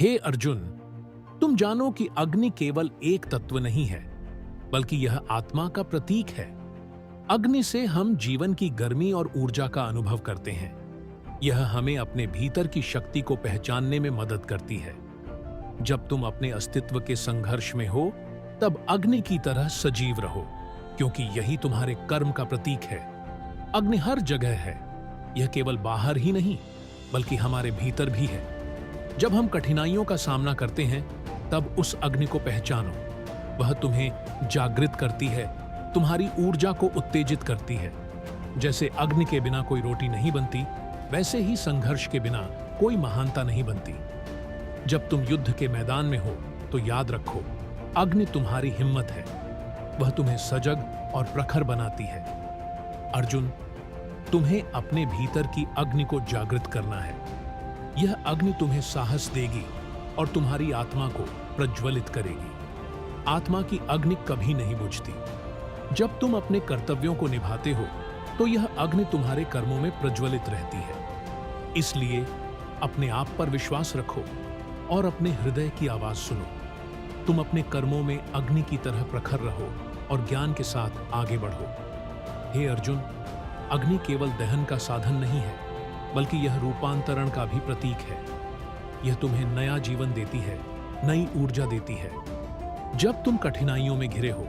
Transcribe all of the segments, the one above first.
हे अर्जुन, तुम जानो कि अग्नि केवल एक तत्व नहीं है, बल्कि यह आत्मा का प्रतीक है। अग्नि से हम जीवन की गर्मी और ऊर्जा का अनुभव करते हैं। यह हमें अपने भीतर की शक्ति को पहचानने में मदद करती है। जब तुम अपने अस्तित्व के संघर्ष में हो, तब अग्नि की तरह सजीव रहो, क्योंकि यही तुम्हारे कर्म का प्रतीक है। अग्नि हर जगह है। यह केवल बाहर ही नहीं, बल्कि हमारे भीतर भी है। जब हम कठिनाइयों का सामना करते हैं, तब उस अग्नि को पहचानो। वह तुम्हें जागृत करती है, तुम्हारी ऊर्जा को उत्तेजित करती है। जैसे अग्नि के बिना कोई रोटी नहीं बनती, वैसे ही संघर्ष के बिना कोई महानता नहीं बनती। जब तुम युद्ध के मैदान में हो, तो याद रखो, अग्नि तुम्हारी हिम्मत है। वह तुम्हें सजग और प्रखर बनाती है। अर्जुन, तुम्हें अपने भीतर की अग्नि को जागृत करना है। यह अग्नि तुम्हें साहस देगी और तुम्हारी आत्मा को प्रज्वलित करेगी। आत्मा की अग्नि कभी नहीं बुझती। जब तुम अपने कर्तव्यों को निभाते हो, तो यह अग्नि तुम्हारे कर्मों में प्रज्वलित रहती है। इसलिए अपने आप पर विश्वास रखो और अपने हृदय की आवाज सुनो। तुम अपने कर्मों में अग्नि की तरह प्रखर रहो और ज्ञान के साथ आगे बढ़ो। हे अर्जुन, अग्नि केवल दहन का साधन नहीं है, बल्कि यह रूपांतरण का भी प्रतीक है। यह तुम्हें नया जीवन देती है, नई ऊर्जा देती है। जब तुम कठिनाइयों में घिरे हो,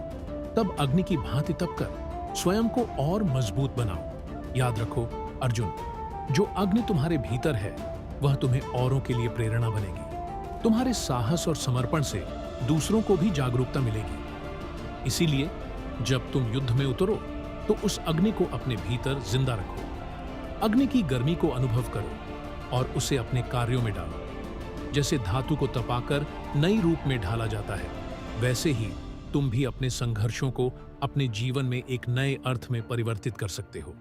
तब अग्नि की भांति तपकर स्वयं को और मजबूत बनाओ। याद रखो अर्जुन, जो अग्नि तुम्हारे भीतर है, वह तुम्हें औरों के लिए प्रेरणा बनेगी। तुम्हारे साहस और समर्पण से दूसरों को भी जागरूकता मिलेगी। इसीलिए जब तुम युद्ध में उतरो, तो उस अग्नि को अपने भीतर जिंदा रखो। अग्नि की गर्मी को अनुभव करो और उसे अपने कार्यों में डालो। जैसे धातु को तपाकर नई रूप में ढाला जाता है, वैसे ही तुम भी अपने संघर्षों को अपने जीवन में एक नए अर्थ में परिवर्तित कर सकते हो।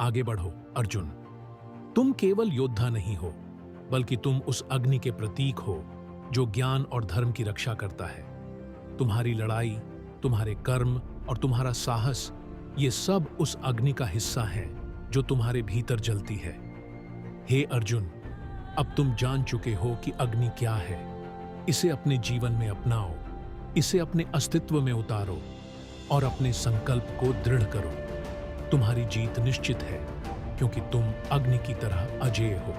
आगे बढ़ो अर्जुन। तुम केवल योद्धा नहीं हो, बल्कि तुम उस अग्नि के प्रतीक हो जो ज्ञान और धर्म की रक्षा करता है। तुम्हारी लड़ाई, तुम्हारे कर्म और तुम्हारा साहस, ये सब उस अग्नि का हिस्सा है जो तुम्हारे भीतर जलती है। हे अर्जुन, अब तुम जान चुके हो कि अग्नि क्या है। इसे अपने जीवन में अपनाओ, इसे अपने अस्तित्व में उतारो और अपने संकल्प को दृढ़ करो। तुम्हारी जीत निश्चित है, क्योंकि तुम अग्नि की तरह अजेय हो।